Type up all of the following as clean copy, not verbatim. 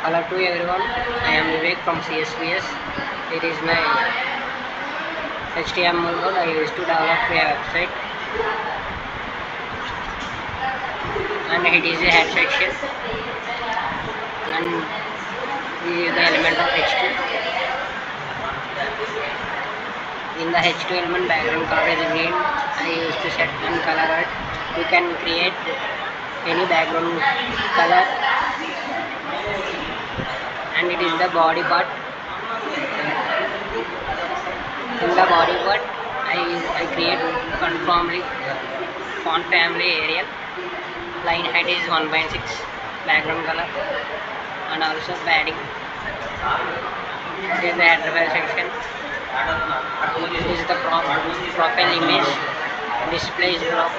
Hello to everyone. I am Vivek from CSVS. It is my HTML code. I used to develop a website, and it is a head section, and this is the element of H2. In the H2 element background color is green. I used to set one color art. You can create any background color, and it is the body part. In the body part, I create conformly font family Arial. Line height is 1.6, background color, and also padding. This is the header file section. This is the profile image. Display is block,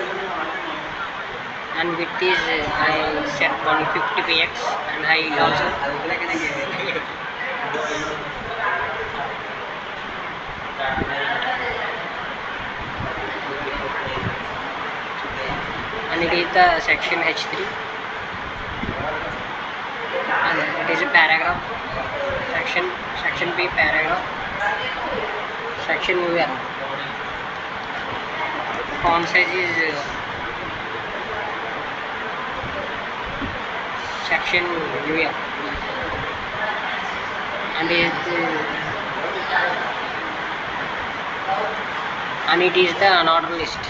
and width is I set 150 px, and height also. And it is the section H3, and it is a paragraph section P paragraph, section UL. Font size is section UL, and it is the unordered list.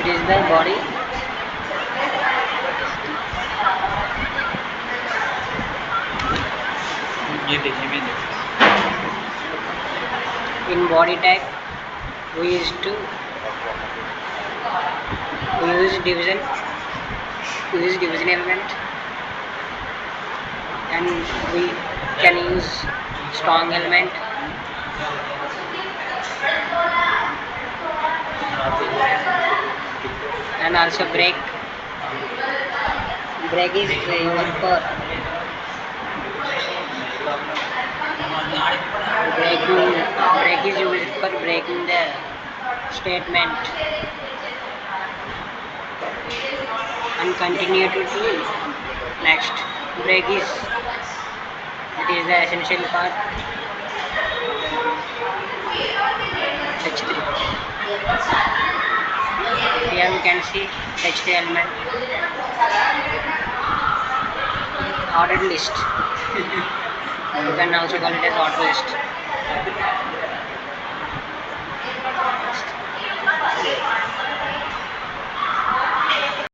It is the body. In body tag, we use division. We use division element, and we can use strong element. And also break is used for breaking the statement, and continue to do next. Break is the essential part. H3. Here we can see H3 element, ordered list. You can also call it as ordered list.